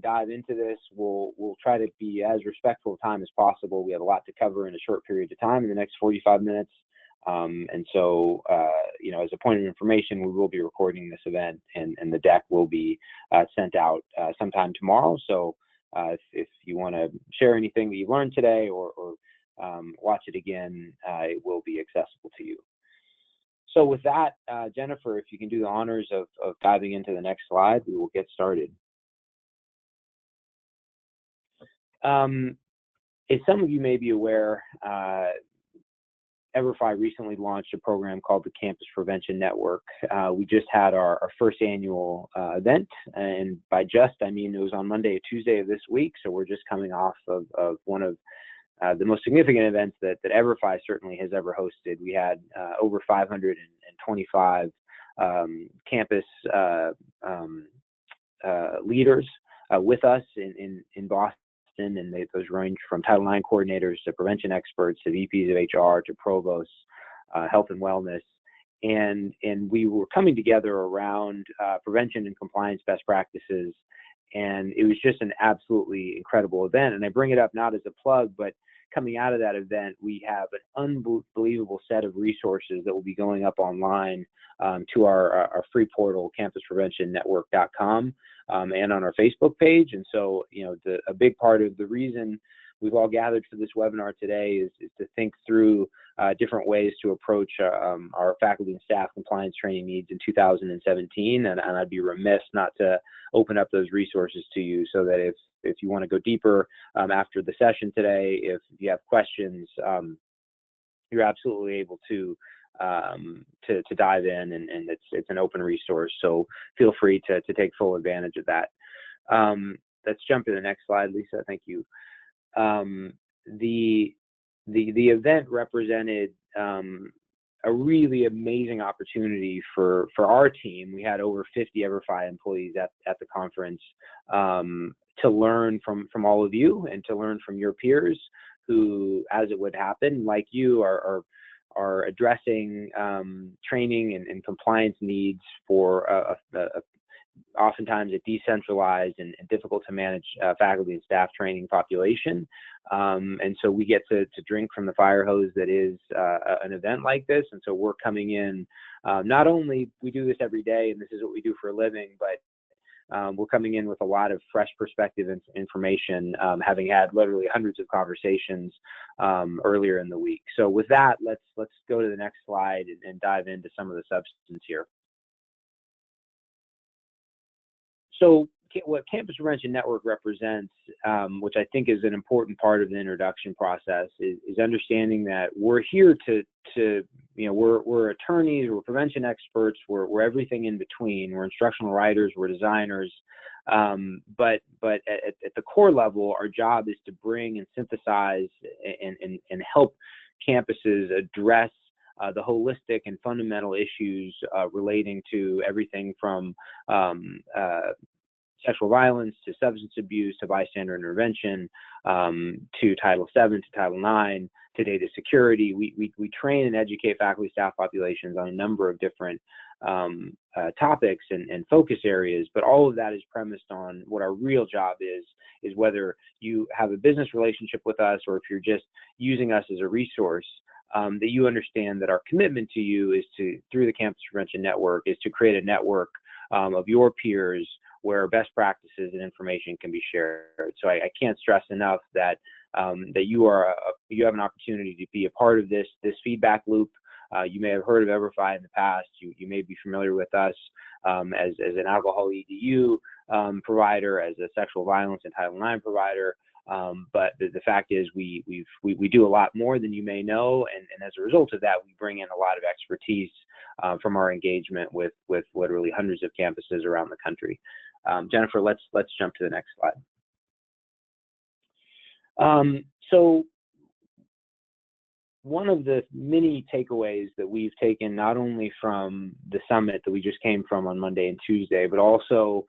dive into this. We'll try to be as respectful of time as possible. We have a lot to cover in a short period of time in the next 45 minutes. And so, as a point of information, we will be recording this event, and the deck will be sent out sometime tomorrow. So if you want to share anything that you learned today or watch it again, it will be accessible to you. So with that, Jennifer, if you can do the honors of diving into the next slide, we will get started. As some of you may be aware, EverFi recently launched a program called the Campus Prevention Network. We just had our first annual event, and by just, I mean it was on Monday or Tuesday of this week, so we're just coming off of one of the most significant events that EverFi certainly has ever hosted. We had over 525 campus leaders with us in Boston, and those range from Title IX coordinators to prevention experts to VPs of HR to provosts, health and wellness, and we were coming together around prevention and compliance best practices, and it was just an absolutely incredible event. And I bring it up not as a plug, but coming out of that event, we have an unbelievable set of resources that will be going up online to our free portal, campuspreventionnetwork.com, and on our Facebook page. And so, a big part of the reason we've all gathered for this webinar today is to think through different ways to approach our faculty and staff compliance training needs in 2017. And I'd be remiss not to open up those resources to you, so that if you want to go deeper after the session today, if you have questions, you're absolutely able to dive in, and it's an open resource. So feel free to take full advantage of that. Let's jump to the next slide, Lisa. Thank you. The event represented a really amazing opportunity for our team. We had over 50 EverFi employees at the conference to learn from all of you and to learn from your peers who, as it would happen, like you, are addressing training and compliance needs for oftentimes a decentralized and difficult to manage faculty and staff training population. And so we get to drink from the fire hose that is an event like this. And so we're coming in, not only we do this every day and this is what we do for a living, but we're coming in with a lot of fresh perspective and information, having had literally hundreds of conversations earlier in the week. So with that, let's go to the next slide and dive into some of the substance here. So what Campus Prevention Network represents, which I think is an important part of the introduction process, is understanding that we're here to we're attorneys, we're prevention experts, we're everything in between. We're instructional writers, we're designers, but at the core level, our job is to bring and synthesize and help campuses address the holistic and fundamental issues relating to everything from sexual violence to substance abuse to bystander intervention to Title VII to Title IX to data security. We train and educate faculty staff populations on a number of different topics and focus areas, but all of that is premised on what our real job is whether you have a business relationship with us or if you're just using us as a resource, that you understand that our commitment to you is through the Campus Prevention Network, is to create a network of your peers where best practices and information can be shared. So I can't stress enough that you have an opportunity to be a part of this feedback loop. You may have heard of EverFi in the past. You may be familiar with us as an alcohol EDU provider, as a sexual violence and Title IX provider. But the fact is we do a lot more than you may know, and as a result of that, we bring in a lot of expertise from our engagement with literally hundreds of campuses around the country. Jennifer, let's jump to the next slide. So one of the many takeaways that we've taken not only from the summit that we just came from on Monday and Tuesday, but also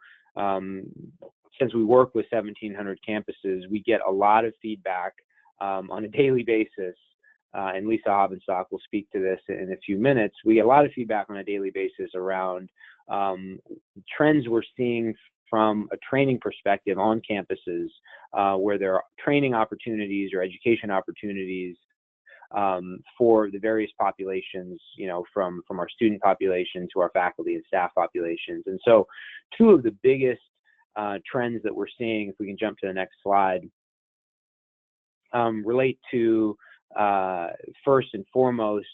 since we work with 1,700 campuses, we get a lot of feedback on a daily basis, and Lisa Hobenstock will speak to this in a few minutes. We get a lot of feedback on a daily basis around trends we're seeing from a training perspective on campuses where there are training opportunities or education opportunities for the various populations, from our student population to our faculty and staff populations. And so two of the biggest trends that we're seeing, if we can jump to the next slide, relate to first and foremost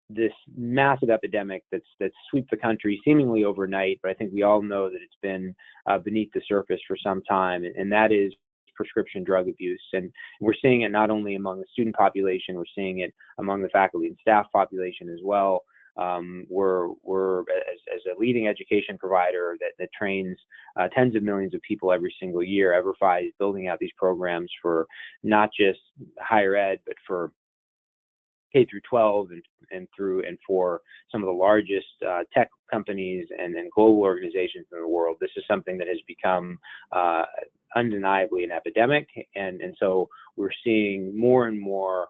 this massive epidemic that's swept the country seemingly overnight, but I think we all know that it's been beneath the surface for some time, and that is prescription drug abuse. And we're seeing it not only among the student population, we're seeing it among the faculty and staff population as well. We're as a leading education provider that trains tens of millions of people every single year. EverFi is building out these programs for not just higher ed, but for K through 12 and for some of the largest tech companies and global organizations in the world. This is something that has become undeniably an epidemic, and so we're seeing more and more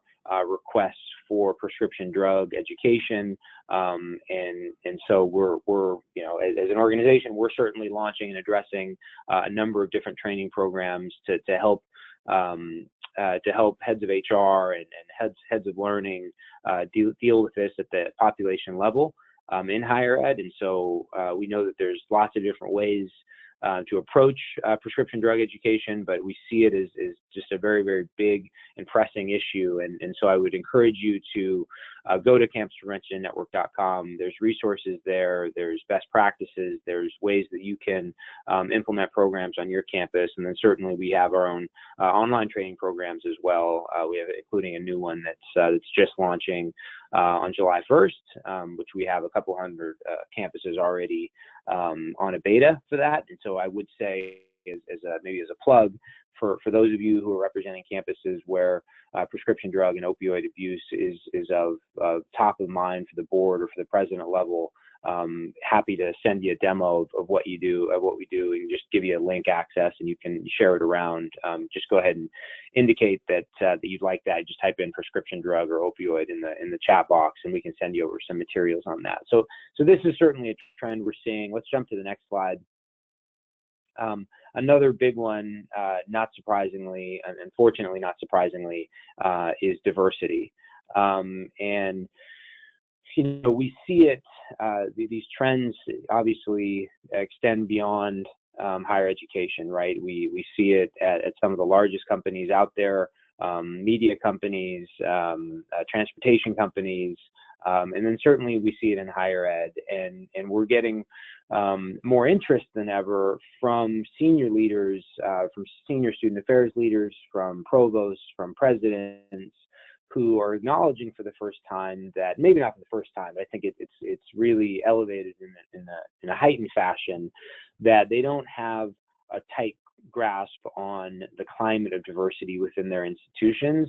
requests for prescription drug education, and so we're as an organization, we're certainly launching and addressing a number of different training programs to help heads of HR and heads of learning deal with this at the population level in higher ed. And so we know that there's lots of different ways to approach prescription drug education, but we see it as just a very, very big and pressing issue. And so I would encourage you to go to campuspreventionnetwork.com. There's resources there, there's best practices, there's ways that you can implement programs on your campus. And then certainly we have our own online training programs as well. We have, including a new one that's just launching on July 1st, which we have a couple hundred campuses already on a beta for that. And so I would say, maybe as a plug, for those of you who are representing campuses where prescription drug and opioid abuse is of top of mind for the board or for the president level, happy to send you a demo of what we do, and just give you a link access, and you can share it around. Just go ahead and indicate that you'd like that. Just type in prescription drug or opioid in the chat box, and we can send you over some materials on that. So this is certainly a trend we're seeing. Let's jump to the next slide. Another big one, not surprisingly, unfortunately not surprisingly, is diversity. And we see it, these trends obviously extend beyond higher education, right? We see it at some of the largest companies out there, media companies, transportation companies, and then certainly we see it in higher ed, and we're getting more interest than ever from senior leaders, from senior student affairs leaders, from provosts, from presidents, who are acknowledging for the first time that, maybe not for the first time, but I think it's really elevated in a heightened fashion, that they don't have a tight grasp on the climate of diversity within their institutions,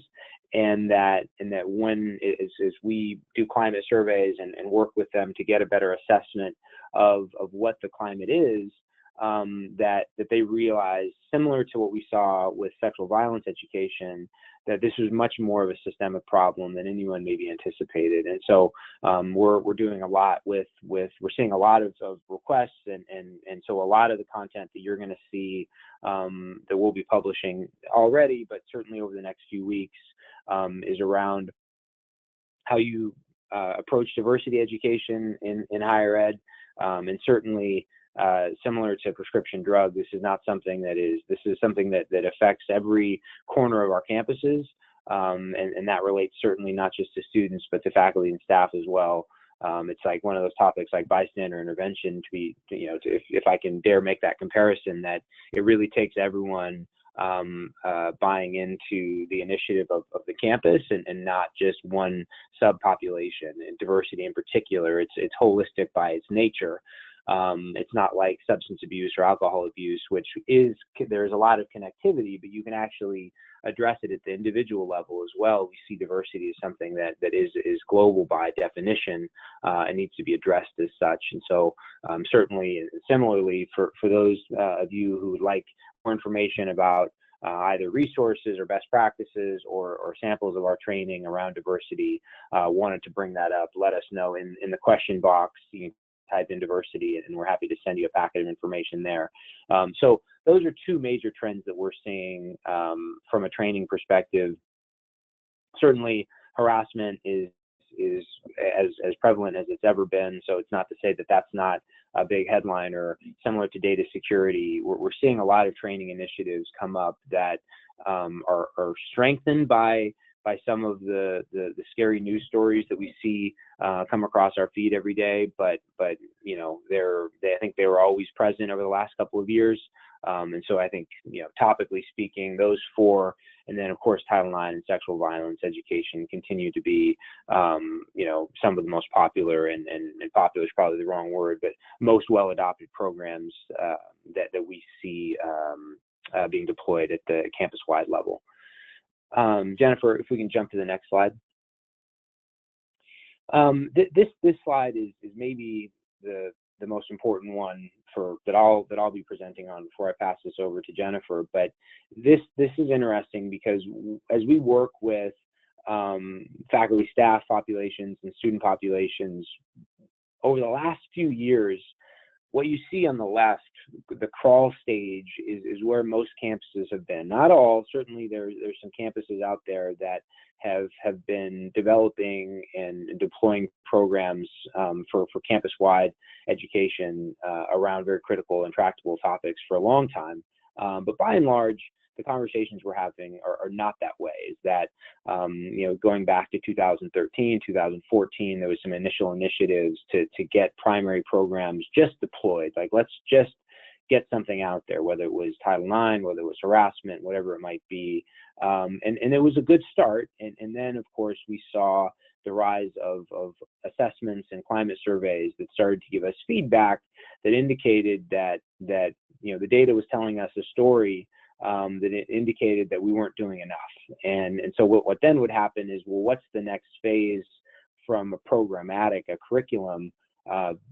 and that when as we do climate surveys and work with them to get a better assessment of what the climate is, that they realize, similar to what we saw with sexual violence education, that this was much more of a systemic problem than anyone maybe anticipated. And so we're doing a lot we're seeing a lot of requests, and so a lot of the content that you're going to see that we'll be publishing already, but certainly over the next few weeks, is around how you approach diversity education in higher ed, and certainly similar to prescription drug, this is something that affects every corner of our campuses, and that relates certainly not just to students, but to faculty and staff as well. It's like one of those topics like bystander intervention, if I can dare make that comparison, that it really takes everyone buying into the initiative of the campus, and not just one subpopulation. And diversity in particular, it's holistic by its nature. It's not like substance abuse or alcohol abuse, which there's a lot of connectivity, but you can actually address it at the individual level as well. We see diversity as something that is global by definition, and needs to be addressed as such. And so certainly, similarly, for those of you who would like more information about either resources or best practices or samples of our training around diversity, wanted to bring that up, let us know in the question box. You type in diversity, and we're happy to send you a packet of information there. So those are two major trends that we're seeing from a training perspective. Certainly, harassment is as prevalent as it's ever been. So it's not to say that that's not a big headline, or similar to data security. We're seeing a lot of training initiatives come up that are strengthened by some of the scary news stories that we see come across our feed every day. But you know, I think they were always present over the last couple of years. And so I think, you know, topically speaking, those four, and then of course Title IX and sexual violence education continue to be, you know, some of the most popular, and popular is probably the wrong word, but most well adopted programs that we see being deployed at the campus-wide level. Jennifer, if we can jump to the next slide. This slide is maybe the most important one that I'll be presenting on before I pass this over to Jennifer. But this is interesting because as we work with faculty, staff populations, and student populations over the last few years, what you see on the left, the crawl stage, is where most campuses have been. Not all, certainly there's some campuses out there that have been developing and deploying programs for campus-wide education around very critical and tractable topics for a long time. But by and large, the conversations we're having are not that way. Is that, you know, going back to 2013, 2014, there was some initial initiatives to get primary programs just deployed. Like, let's just get something out there, whether it was Title IX, whether it was harassment, whatever it might be. And it was a good start. And then, of course, we saw the rise of assessments and climate surveys that started to give us feedback that indicated that you know, the data was telling us a story that it indicated that we weren't doing enough. And so what then would happen is, well, what's the next phase from a programmatic, a curriculum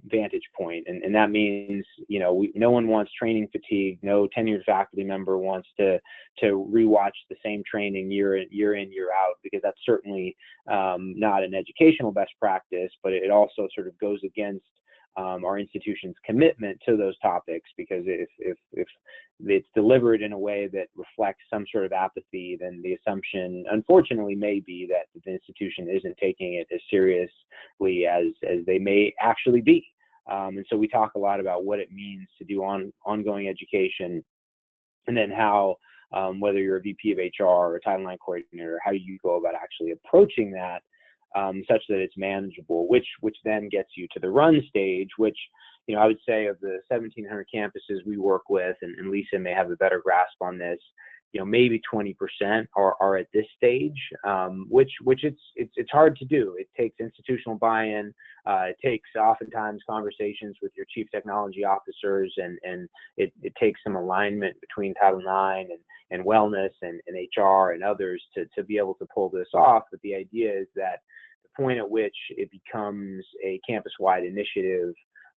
vantage point? And that means, you know, no one wants training fatigue. No tenured faculty member wants to rewatch the same training year in, year out, because that's certainly not an educational best practice, but it also sort of goes against our institution's commitment to those topics, because if it's delivered in a way that reflects some sort of apathy, then the assumption, unfortunately, may be that the institution isn't taking it as seriously as they may actually be. And so we talk a lot about what it means to do ongoing education, and then how, whether you're a VP of HR or a Title IX coordinator, how you go about actually approaching that such that it's manageable, which then gets you to the run stage, which, you know, I would say of the 1,700 campuses we work with, and Lisa may have a better grasp on this, you know, maybe 20% are at this stage, which it's hard to do. It takes institutional buy-in. It takes oftentimes conversations with your chief technology officers, and it takes some alignment between Title IX and wellness and HR and others to be able to pull this off. But the idea is that the point at which it becomes a campus-wide initiative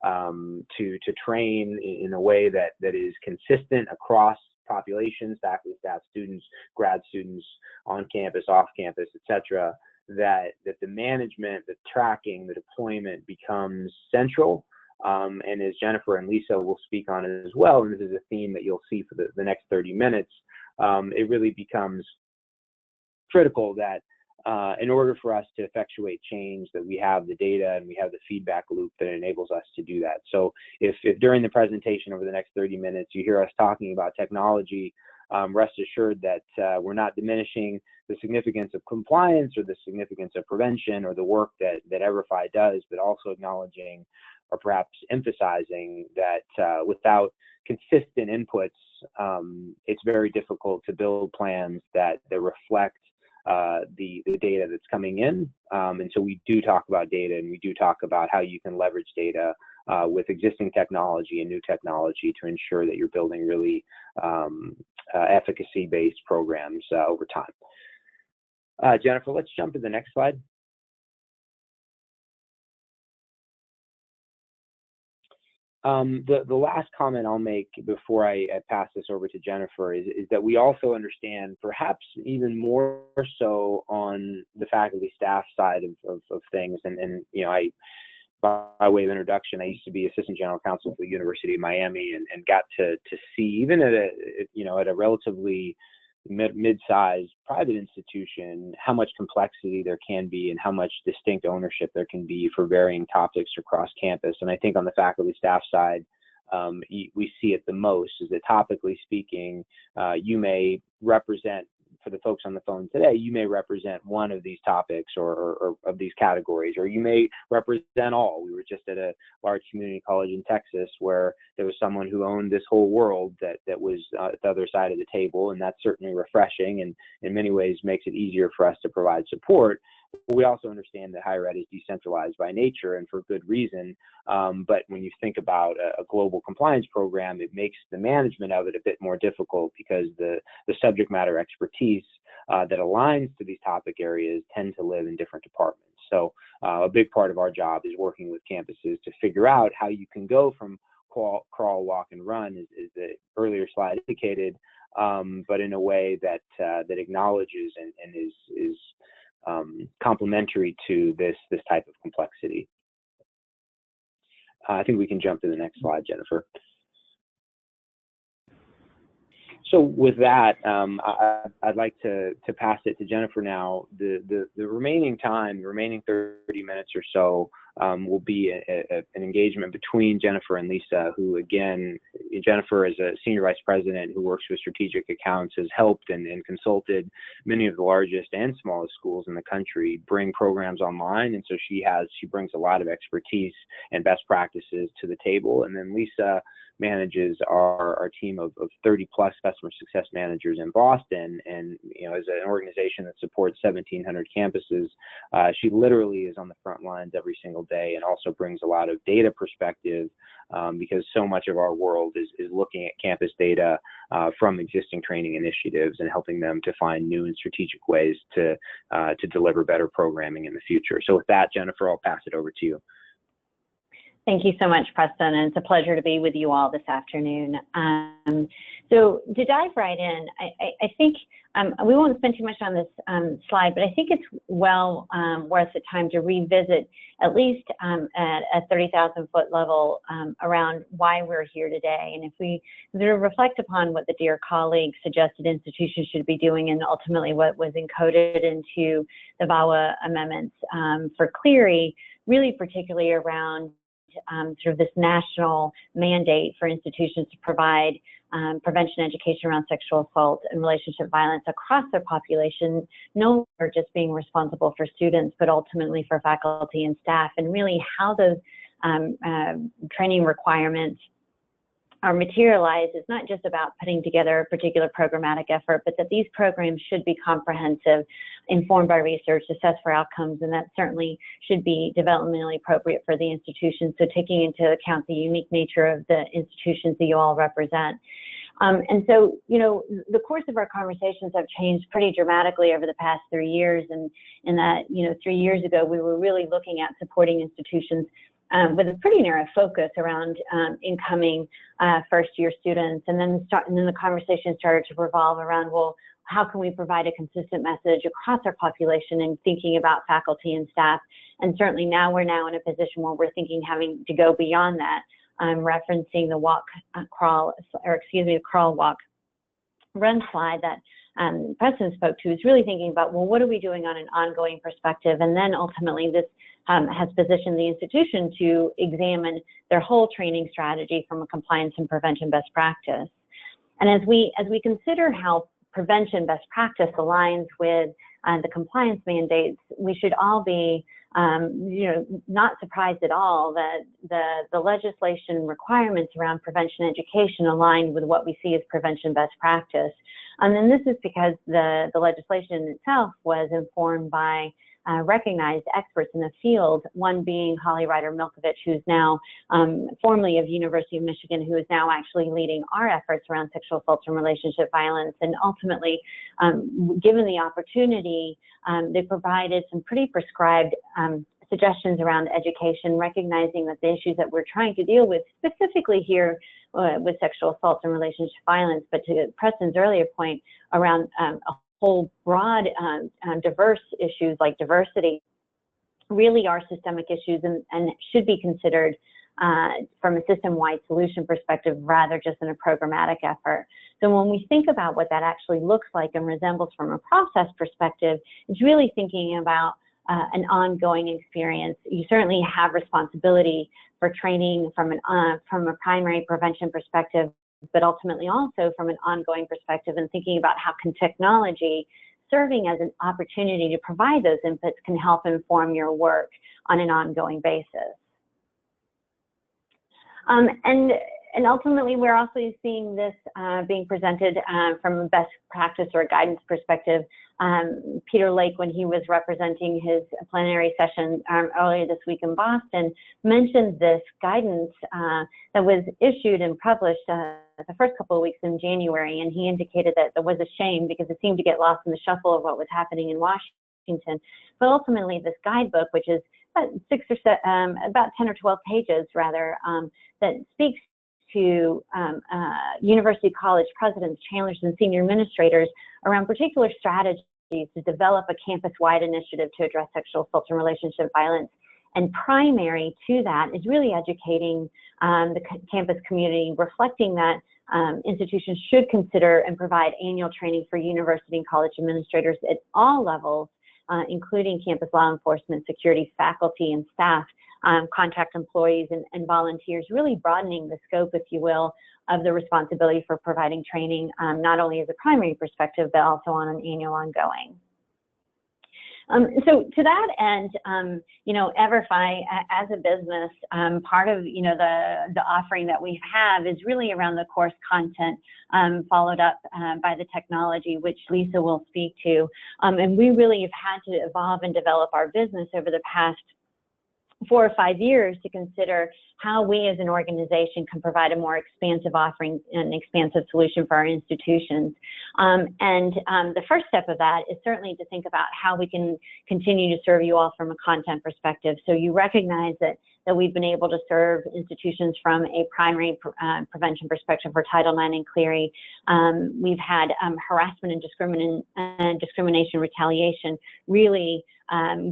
to train in a way that is consistent across populations, faculty, staff, students, grad students, on campus, off campus, etc., that the management, the tracking, the deployment becomes central. And as Jennifer and Lisa will speak on it as well, and this is a theme that you'll see for the next 30 minutes, it really becomes critical that in order for us to effectuate change, that we have the data and we have the feedback loop that enables us to do that. So if during the presentation over the next 30 minutes you hear us talking about technology, rest assured that we're not diminishing the significance of compliance or the significance of prevention or the work that EverFi does, but also acknowledging or perhaps emphasizing that without consistent inputs, it's very difficult to build plans that reflect the data that's coming in. And so we do talk about data, and we do talk about how you can leverage data with existing technology and new technology to ensure that you're building really efficacy-based programs over time. Jennifer, let's jump to the next slide. The last comment I'll make before I pass this over to Jennifer is that we also understand, perhaps even more so on the faculty staff side of things, and you know, by way of introduction, I used to be assistant general counsel for the University of Miami, and got to see, even at a relatively mid-sized private institution, how much complexity there can be and how much distinct ownership there can be for varying topics across campus. And I think on the faculty staff side, we see it the most, is that topically speaking, you may represent, for the folks on the phone today, you may represent one of these topics or of these categories, or you may represent all. We were just at a large community college in Texas where there was someone who owned this whole world that was at the other side of the table, and that's certainly refreshing, and in many ways makes it easier for us to provide support. We also understand that higher ed is decentralized by nature, and for good reason. But when you think about a global compliance program, it makes the management of it a bit more difficult, because the subject matter expertise that aligns to these topic areas tend to live in different departments. So a big part of our job is working with campuses to figure out how you can go from crawl, walk, and run, as the earlier slide indicated, but in a way that acknowledges and is complementary to this type of complexity. I think we can jump to the next slide, Jennifer. So with that, I'd like to pass it to Jennifer now. The remaining time, the remaining 30 minutes or so, will be an engagement between Jennifer and Lisa, who, again, Jennifer is a senior vice president who works with strategic accounts, has helped and consulted many of the largest and smallest schools in the country bring programs online. And so she brings a lot of expertise and best practices to the table. And then Lisa manages our team of 30 plus customer success managers in Boston. And, as an organization that supports 1,700 campuses, she literally is on the front lines every single day, and also brings a lot of data perspective, because so much of our world is looking at campus data from existing training initiatives and helping them to find new and strategic ways to deliver better programming in the future. So with that, Jennifer, I'll pass it over to you. Thank you so much, Preston, and it's a pleasure to be with you all this afternoon. So to dive right in, I think we won't spend too much on this slide, but I think it's well worth the time to revisit, at least at a 30,000-foot level, around why we're here today. And if we sort of reflect upon what the dear colleague suggested institutions should be doing, and ultimately what was encoded into the VAWA amendments for Clery, really particularly around sort of this national mandate for institutions to provide prevention education around sexual assault and relationship violence across their population, no longer just being responsible for students, but ultimately for faculty and staff, and really how those training requirements are materialized is not just about putting together a particular programmatic effort, but that these programs should be comprehensive, informed by research, assessed for outcomes, and that certainly should be developmentally appropriate for the institution. So taking into account the unique nature of the institutions that you all represent. And so, the course of our conversations have changed pretty dramatically over the past 3 years. And in that, 3 years ago, we were really looking at supporting institutions with a pretty narrow focus around incoming first-year students, and then the conversation started to revolve around, well, how can we provide a consistent message across our population and thinking about faculty and staff? And certainly now we're in a position where we're thinking having to go beyond that. I'm referencing the crawl, walk, run slide that Preston spoke to, is really thinking about, well, what are we doing on an ongoing perspective? And then ultimately this has positioned the institution to examine their whole training strategy from a compliance and prevention best practice. And as we consider how prevention best practice aligns with the compliance mandates, we should all be not surprised at all that the legislation requirements around prevention education align with what we see as prevention best practice. And this is because the legislation itself was informed by recognized experts in the field, one being Holly Ryder-Milkovich, who's now formerly of University of Michigan, who is now actually leading our efforts around sexual assault and relationship violence. And ultimately, given the opportunity, they provided some pretty prescribed suggestions around education, recognizing that the issues that we're trying to deal with, specifically here with sexual assault and relationship violence, but to Preston's earlier point around a whole broad diverse issues like diversity really are systemic issues and should be considered from a system-wide solution perspective rather just in a programmatic effort. So when we think about what that actually looks like and resembles from a process perspective, it's really thinking about an ongoing experience. You certainly have responsibility for training from a primary prevention perspective, but ultimately also from an ongoing perspective, and thinking about how can technology serving as an opportunity to provide those inputs can help inform your work on an ongoing basis. And ultimately, we're also seeing this being presented from a best practice or guidance perspective. Peter Lake, when he was representing his plenary session earlier this week in Boston, mentioned this guidance that was issued and published the first couple of weeks in January, and he indicated that it was a shame because it seemed to get lost in the shuffle of what was happening in Washington. But ultimately, this guidebook, which is about 10 or 12 pages rather, that speaks to university college presidents, chancellors, and senior administrators around particular strategies to develop a campus-wide initiative to address sexual assault and relationship violence. And primary to that is really educating the campus community, reflecting that institutions should consider and provide annual training for university and college administrators at all levels, including campus law enforcement, security, faculty, and staff, contract employees, and volunteers, really broadening the scope, if you will, of the responsibility for providing training, not only as a primary perspective, but also on an annual ongoing. So to that end, EverFi as a business, part of the offering that we have is really around the course content, followed up by the technology, which Lisa will speak to. And we really have had to evolve and develop our business over the past 4 or 5 years to consider how we as an organization can provide a more expansive offering and expansive solution for our institutions. The first step of that is certainly to think about how we can continue to serve you all from a content perspective. So you recognize that we've been able to serve institutions from a primary prevention perspective for Title IX and Clery. We've had harassment and discrimination retaliation really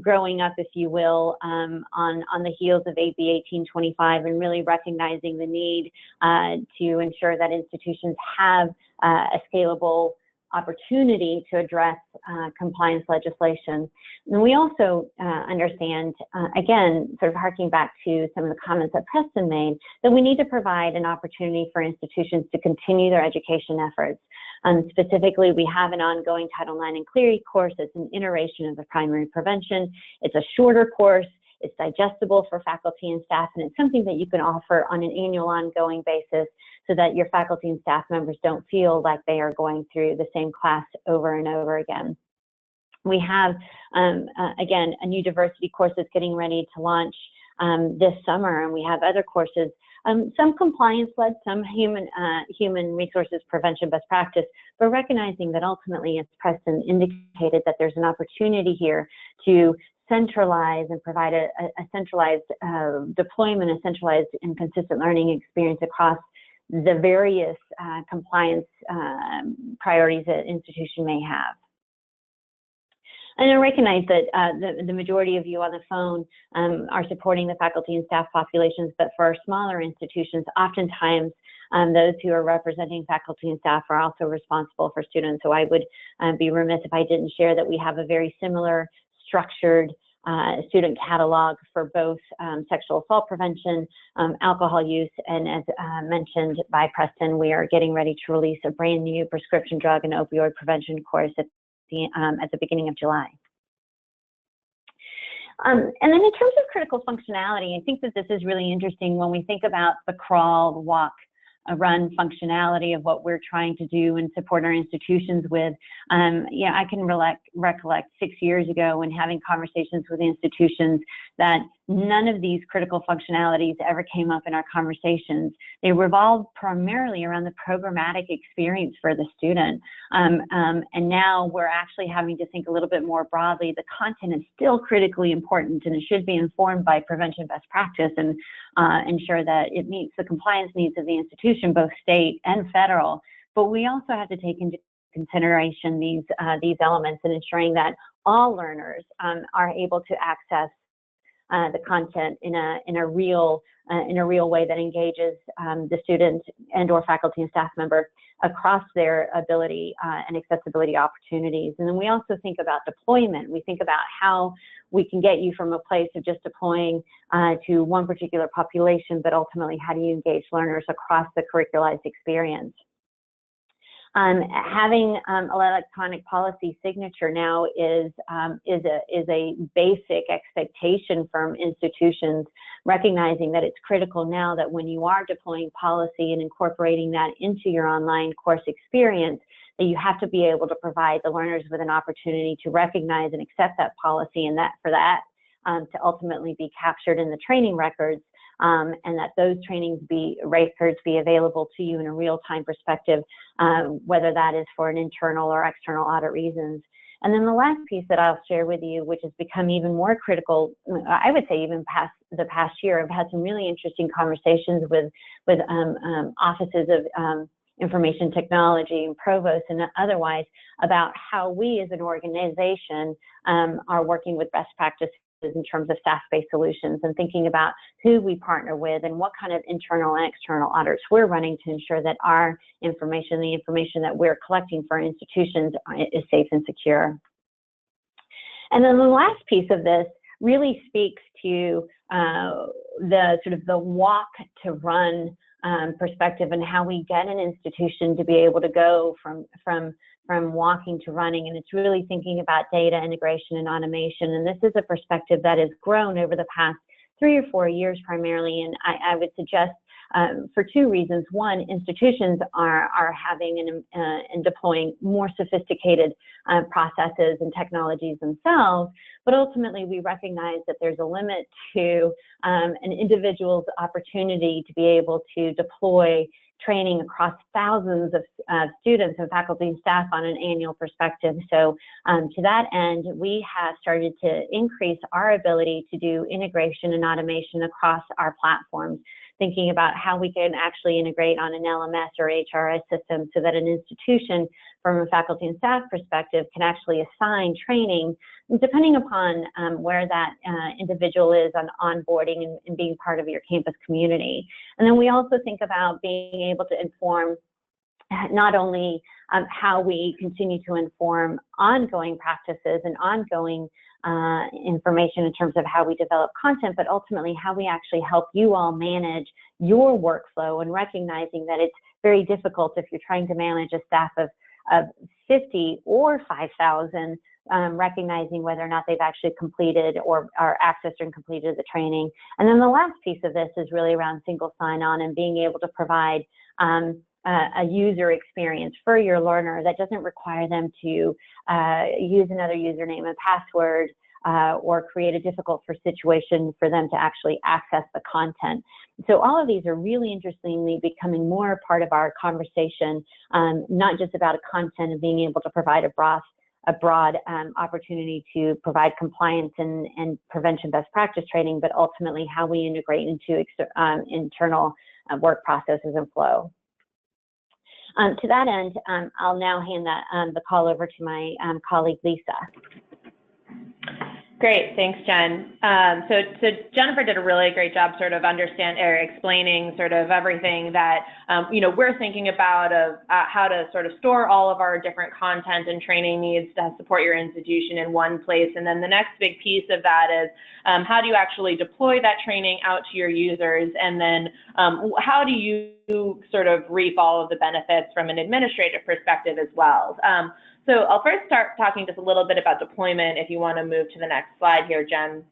growing up, if you will, on the heels of AB 1825, and really recognizing the need to ensure that institutions have a scalable opportunity to address compliance legislation. And we also understand, again, sort of harking back to some of the comments that Preston made, that we need to provide an opportunity for institutions to continue their education efforts. Specifically, we have an ongoing Title IX and Clery course. It's an iteration of the primary prevention. It's a shorter course. It's digestible for faculty and staff, and it's something that you can offer on an annual ongoing basis so that your faculty and staff members don't feel like they are going through the same class over and over again. We have, again, a new diversity course that's getting ready to launch this summer, and we have other courses, some compliance-led, some human resources prevention best practice, but recognizing that ultimately, as Preston indicated, that there's an opportunity here to centralize and provide a centralized deployment, a centralized and consistent learning experience across the various compliance priorities that an institution may have. And I recognize that the majority of you on the phone are supporting the faculty and staff populations, but for our smaller institutions, oftentimes those who are representing faculty and staff are also responsible for students. So I would be remiss if I didn't share that we have a very similar structured student catalog for both sexual assault prevention, alcohol use, and as mentioned by Preston, we are getting ready to release a brand new prescription drug and opioid prevention course at the beginning of July. And then in terms of critical functionality, I think that this is really interesting when we think about the crawl, the walk, run functionality of what we're trying to do and support our institutions with. I can recollect 6 years ago when having conversations with institutions that none of these critical functionalities ever came up in our conversations. They revolved primarily around the programmatic experience for the student. And now we're actually having to think a little bit more broadly. The content is still critically important, and it should be informed by prevention best practice and ensure that it meets the compliance needs of the institution, both state and federal. But we also have to take into consideration these elements and ensuring that all learners are able to access the content in a real way that engages the student and/or faculty and staff member across their ability and accessibility opportunities. And then we also think about deployment. We think about how we can get you from a place of just deploying to one particular population, but ultimately how do you engage learners across the curricularized experience. Having electronic policy signature now is a basic expectation from institutions, recognizing that it's critical now that when you are deploying policy and incorporating that into your online course experience, that you have to be able to provide the learners with an opportunity to recognize and accept that policy, and that for that to ultimately be captured in the training records. And that those records be available to you in a real-time perspective, whether that is for an internal or external audit reasons. And then the last piece that I'll share with you, which has become even more critical, I would say even past the past year, I've had some really interesting conversations with offices of information technology and provosts and otherwise about how we as an organization are working with best practices in terms of SaaS-based solutions, and thinking about who we partner with and what kind of internal and external audits we're running to ensure that our information, the information that we're collecting for institutions, is safe and secure. And then the last piece of this really speaks to the sort of the walk to run perspective, and how we get an institution to be able to go from walking to running. And it's really thinking about data integration and automation. And this is a perspective that has grown over the past 3 or 4 years primarily. And I would suggest for two reasons. One, institutions are having and deploying more sophisticated processes and technologies themselves, but ultimately we recognize that there's a limit to an individual's opportunity to be able to deploy training across thousands of students and faculty and staff on an annual perspective. So to that end, we have started to increase our ability to do integration and automation across our platforms, thinking about how we can actually integrate on an LMS or HRS system so that an institution from a faculty and staff perspective can actually assign training depending upon where that individual is on onboarding and being part of your campus community. And then we also think about being able to inform not only how we continue to inform ongoing practices and ongoing information in terms of how we develop content, but ultimately how we actually help you all manage your workflow, and recognizing that it's very difficult if you're trying to manage a staff of 50 or 5,000, recognizing whether or not they've actually completed or are accessed and completed the training. And then the last piece of this is really around single sign-on and being able to provide a user experience for your learner that doesn't require them to use another username and password or create a difficult situation for them to actually access the content. So all of these are really interestingly becoming more a part of our conversation, not just about content and being able to provide a broad opportunity to provide compliance and prevention best practice training, but ultimately how we integrate into internal work processes and flow. To that end, I'll now hand the call over to my colleague, Lisa. Great, thanks, Jen. So Jennifer did a really great job sort of explaining sort of everything that we're thinking about of how to sort of store all of our different content and training needs to support your institution in one place. And then the next big piece of that is how do you actually deploy that training out to your users, and then how do you sort of reap all of the benefits from an administrative perspective as well. So I'll first start talking just a little bit about deployment, if you want to move to the next slide here, Jen.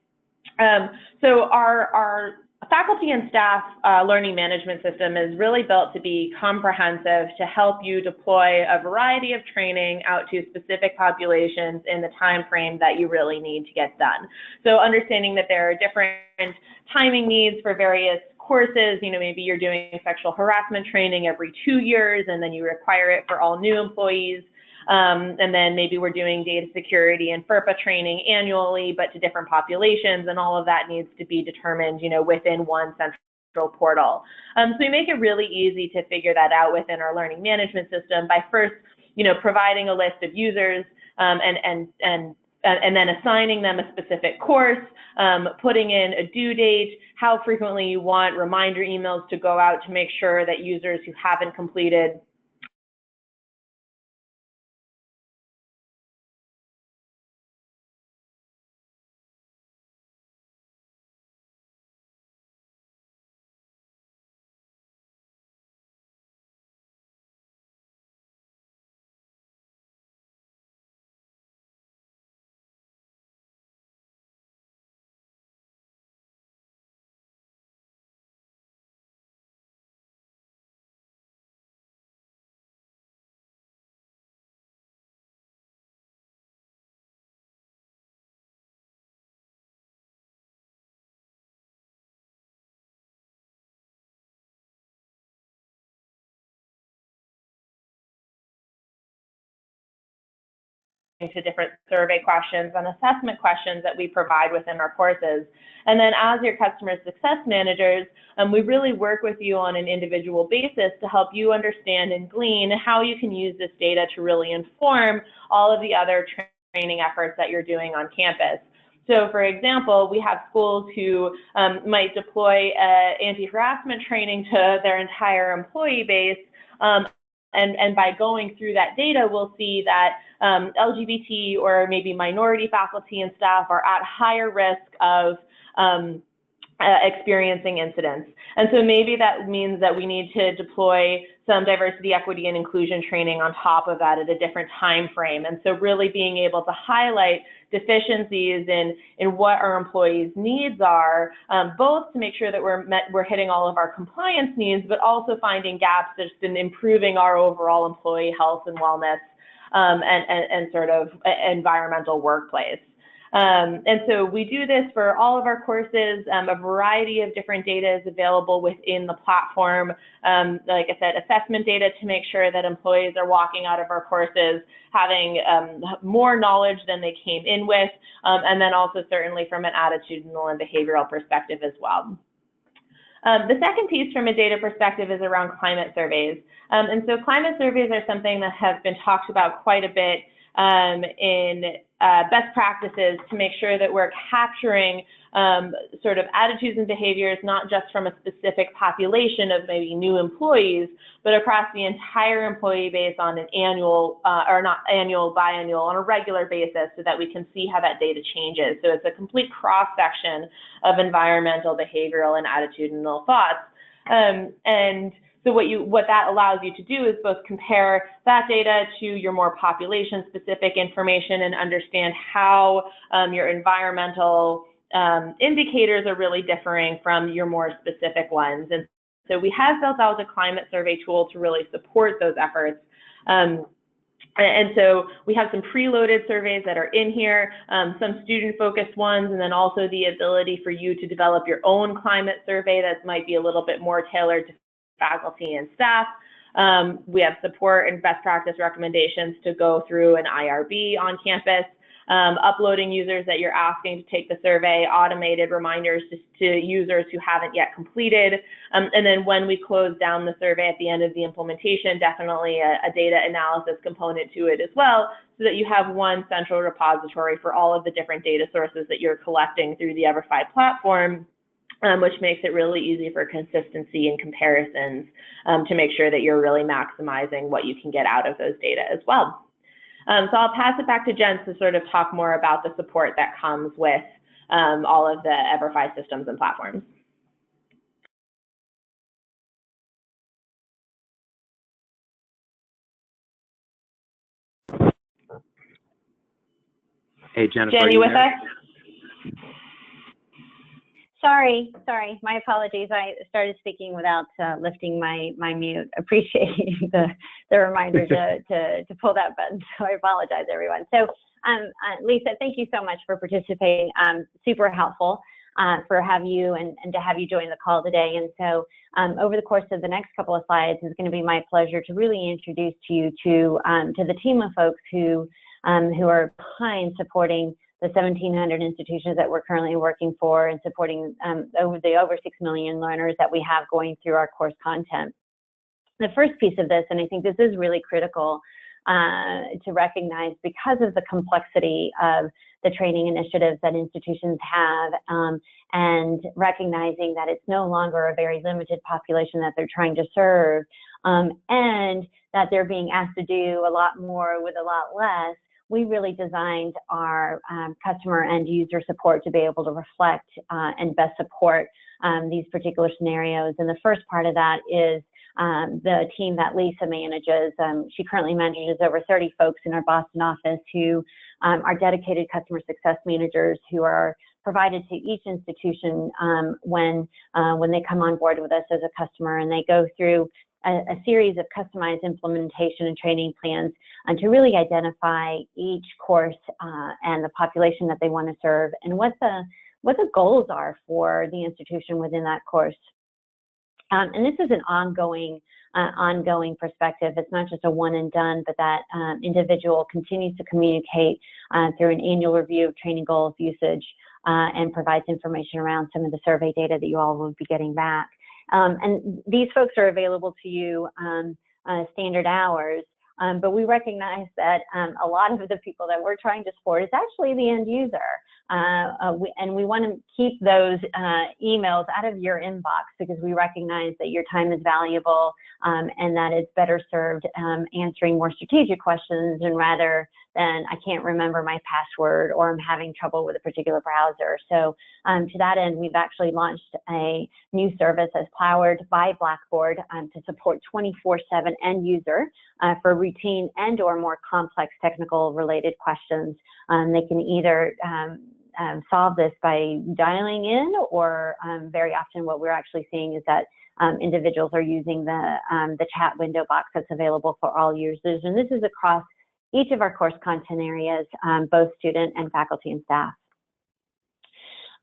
So our faculty and staff learning management system is really built to be comprehensive to help you deploy a variety of training out to specific populations in the time frame that you really need to get done. So understanding that there are different timing needs for various courses, maybe you're doing sexual harassment training every 2 years and then you require it for all new employees. And then maybe we're doing data security and FERPA training annually, but to different populations, and all of that needs to be determined, within one central portal. So we make it really easy to figure that out within our learning management system by first, providing a list of users and and then assigning them a specific course, putting in a due date, how frequently you want reminder emails to go out to make sure that users who haven't completed to different survey questions and assessment questions that we provide within our courses. And then as your customer success managers, we really work with you on an individual basis to help you understand and glean how you can use this data to really inform all of the other training efforts that you're doing on campus. So for example, we have schools who might deploy anti-harassment training to their entire employee base, and by going through that data, we'll see that LGBT or maybe minority faculty and staff are at higher risk of experiencing incidents. And so maybe that means that we need to deploy some diversity, equity, and inclusion training on top of that at a different time frame. And so really being able to highlight deficiencies in what our employees' needs are, both to make sure that we're hitting all of our compliance needs, but also finding gaps just in improving our overall employee health and wellness and sort of environmental workplace. And so we do this for all of our courses. A variety of different data is available within the platform. Like I said, assessment data to make sure that employees are walking out of our courses having more knowledge than they came in with, and then also certainly from an attitudinal and behavioral perspective as well. The second piece from a data perspective is around climate surveys. And so climate surveys are something that have been talked about quite a bit in best practices to make sure that we're capturing sort of attitudes and behaviors, not just from a specific population of maybe new employees, but across the entire employee base on an annual, or not annual, biannual, on a regular basis, so that we can see how that data changes. So it's a complete cross-section of environmental, behavioral, and attitudinal thoughts. And so what that allows you to do is both compare that data to your more population-specific information and understand how your environmental indicators are really differing from your more specific ones. And so we have built out a climate survey tool to really support those efforts. And so we have some preloaded surveys that are in here, some student-focused ones, and then also the ability for you to develop your own climate survey that might be a little bit more tailored to faculty and staff. We have support and best practice recommendations to go through an IRB on campus, uploading users that you're asking to take the survey, automated reminders to users who haven't yet completed. And then when we close down the survey at the end of the implementation, definitely a data analysis component to it as well, so that you have one central repository for all of the different data sources that you're collecting through the EverFi platform. Which makes it really easy for consistency and comparisons to make sure that you're really maximizing what you can get out of those data as well. So I'll pass it back to Jen to sort of talk more about the support that comes with all of the EverFi systems and platforms. Hey, Jennifer. Jen, you with us? Sorry, my apologies. I started speaking without lifting my mute. Appreciate the reminder to pull that button. So I apologize, everyone. So Lisa, thank you so much for participating. Super helpful for have you and to have you join the call today. And so over the course of the next couple of slides, it's going to be my pleasure to really introduce you to the team of folks who are behind supporting the 1,700 institutions that we're currently working for and supporting over 6 million learners that we have going through our course content. The first piece of this, and I think this is really critical, to recognize, because of the complexity of the training initiatives that institutions have, and recognizing that it's no longer a very limited population that they're trying to serve, and that they're being asked to do a lot more with a lot less, we really designed our customer and user support to be able to reflect and best support these particular scenarios. And the first part of that is the team that Lisa manages. She currently manages over 30 folks in our Boston office who are dedicated customer success managers who are provided to each institution when they come on board with us as a customer, and they go through a series of customized implementation and training plans to really identify each course and the population that they want to serve, and what the goals are for the institution within that course. And this is an ongoing perspective. It's not just a one and done, but that individual continues to communicate through an annual review of training goals, usage, and provides information around some of the survey data that you all will be getting back. And these folks are available to you standard hours, but we recognize that a lot of the people that we're trying to support is actually the end user. And we want to keep those emails out of your inbox, because we recognize that your time is valuable, and that it's better served answering more strategic questions, and rather than I can't remember my password or I'm having trouble with a particular browser. So to that end, we've actually launched a new service as powered by Blackboard to support 24/7 end user for routine and or more complex technical related questions. They can either solve this by dialing in, or very often what we're actually seeing is that individuals are using the chat window box that's available for all users. And this is across each of our course content areas, both student and faculty and staff.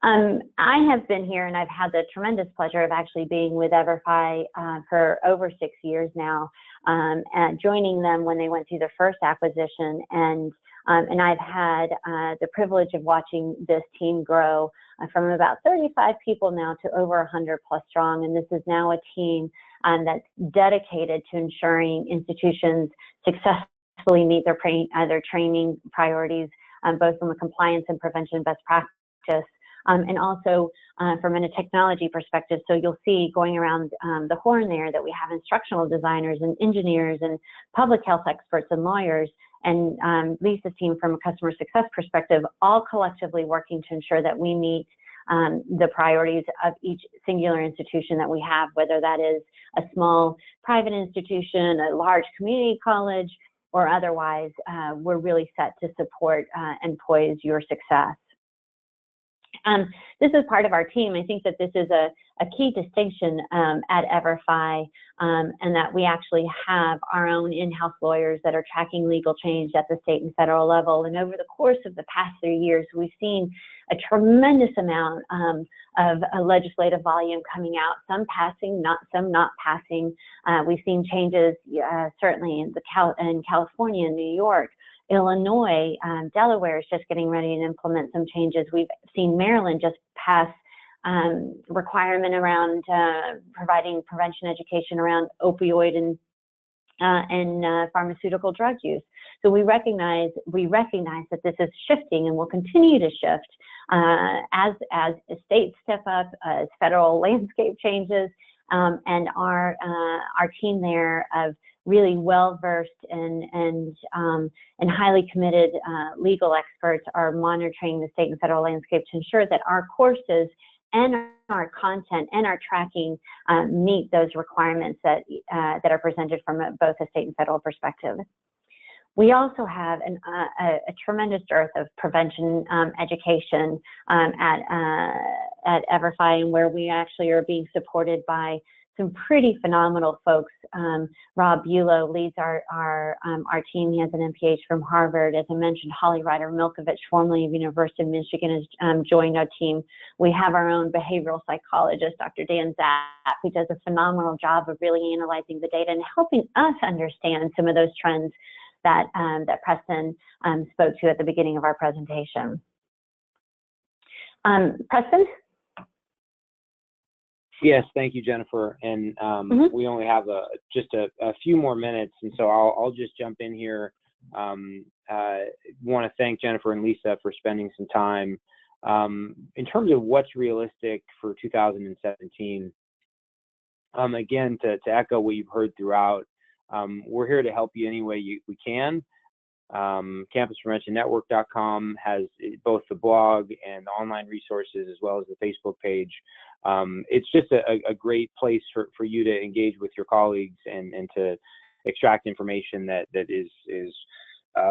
I have been here, and I've had the tremendous pleasure of actually being with EverFi for over 6 years now, and joining them when they went through their first acquisition. And I've had the privilege of watching this team grow from about 35 people now to over 100 plus strong. And this is now a team that's dedicated to ensuring institutions successfully meet their training priorities, both from a compliance and prevention best practice, and also from a technology perspective. So you'll see going around the horn there that we have instructional designers and engineers and public health experts and lawyers, and Lisa's team from a customer success perspective, all collectively working to ensure that we meet the priorities of each singular institution that we have, whether that is a small private institution, a large community college, or otherwise. We're really set to support and poise your success. This is part of our team. I think that this is a key distinction at EverFi, and that we actually have our own in-house lawyers that are tracking legal change at the state and federal level. And over the course of the past 3 years, we've seen a tremendous amount of legislative volume coming out, some passing, some not passing. We've seen changes certainly in California and New York. Illinois, Delaware is just getting ready to implement some changes. We've seen Maryland just pass requirement around providing prevention education around opioid and pharmaceutical drug use. So we recognize that this is shifting and will continue to shift as states step up, as federal landscape changes, and our team there of really well-versed and highly committed legal experts are monitoring the state and federal landscape to ensure that our courses and our content and our tracking meet those requirements that are presented from both a state and federal perspective. We also have a tremendous dearth of prevention education at EverFi, and where we actually are being supported by some pretty phenomenal folks. Rob Bulow leads our team. He has an MPH from Harvard. As I mentioned, Holly Ryder-Milkovich, formerly of University of Michigan, has joined our team. We have our own behavioral psychologist, Dr. Dan Zapp, who does a phenomenal job of really analyzing the data and helping us understand some of those trends that Preston spoke to at the beginning of our presentation. Preston? Yes, thank you, Jennifer. And we only have just a few more minutes, and so I'll just jump in here. Want to thank Jennifer and Lisa for spending some time. In terms of what's realistic for 2017, again, to echo what you've heard throughout, we're here to help you any way we can. CampusPreventionNetwork.com has both the blog and the online resources as well as the Facebook page. It's just a great place for you to engage with your colleagues and to extract information that is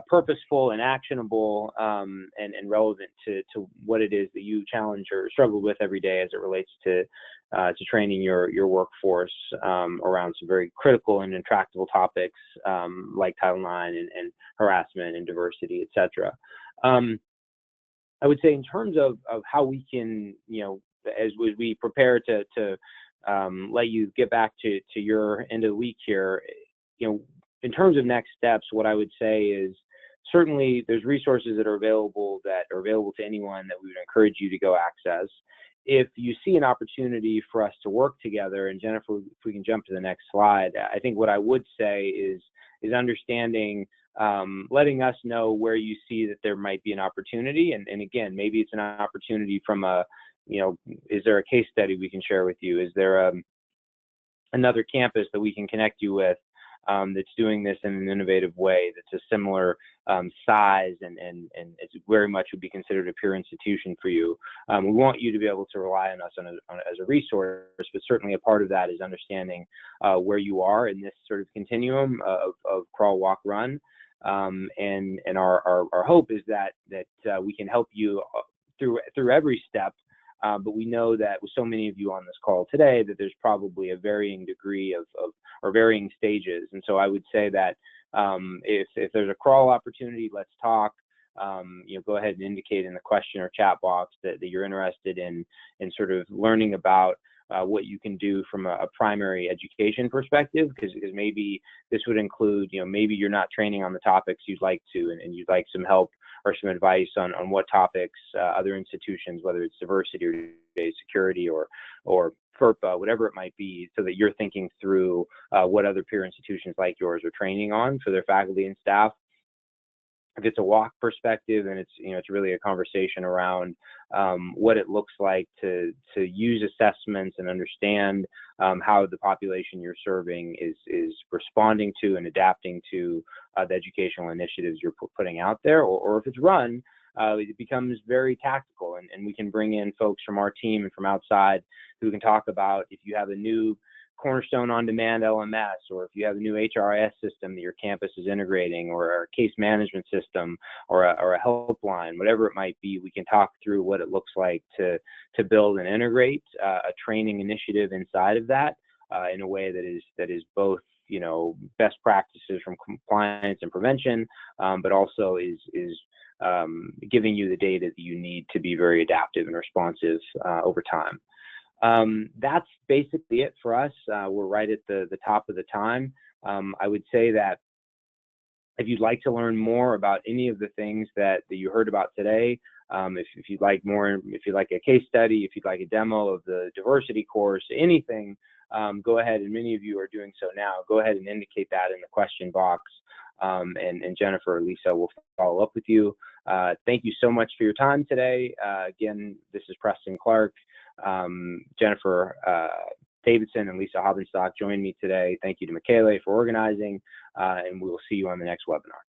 purposeful and actionable and relevant to what it is that you challenge or struggle with every day as it relates to training your workforce around some very critical and intractable topics like Title IX and harassment and diversity, et cetera. I would say in terms of how we can, as we prepare to let you get back to your end of the week here, in terms of next steps, what I would say is certainly there's resources that are available to anyone that we would encourage you to go access. If you see an opportunity for us to work together, and Jennifer, if we can jump to the next slide, I think what I would say is understanding, letting us know where you see that there might be an opportunity. And again, maybe it's an opportunity from is there a case study we can share with you? Is there another campus that we can connect you with that's doing this in an innovative way, that's a similar size and it's very much would be considered a peer institution for you. We want you to be able to rely on us as a resource, but certainly a part of that is understanding where you are in this sort of continuum of crawl, walk, run. And our hope is that we can help you through every step. But we know that with so many of you on this call today that there's probably a varying degree or varying stages. And so I would say that if there's a crawl opportunity, let's talk. Go ahead and indicate in the question or chat box that you're interested in sort of learning about what you can do from a primary education perspective, because maybe this would include, maybe you're not training on the topics you'd like to, and you'd like some help or some advice on what topics other institutions, whether it's diversity or data security or FERPA, whatever it might be, so that you're thinking through what other peer institutions like yours are training on for their faculty and staff. If it's a walk perspective, and it's really a conversation around what it looks like to use assessments and understand how the population you're serving is responding to and adapting to the educational initiatives you're putting out there, or if it's run, it becomes very tactical, and we can bring in folks from our team and from outside who can talk about if you have a new Cornerstone on-demand LMS, or if you have a new HRIS system that your campus is integrating, or a case management system, or a helpline, whatever it might be, we can talk through what it looks like to build and integrate a training initiative inside of that in a way that is both best practices from compliance and prevention, but also is giving you the data that you need to be very adaptive and responsive over time. That's basically it for us. We're right at the top of the time. I would say that if you'd like to learn more about any of the things that you heard about today, if you'd like more, if you'd like a case study, if you'd like a demo of the diversity course, anything, go ahead, and many of you are doing so now. Go ahead and indicate that in the question box, and Jennifer or Lisa will follow up with you. Thank you so much for your time today. Again, this is Preston Clark. Jennifer Davidson and Lisa Hobbenstock joined me today. Thank you to Michele for organizing, and we will see you on the next webinar.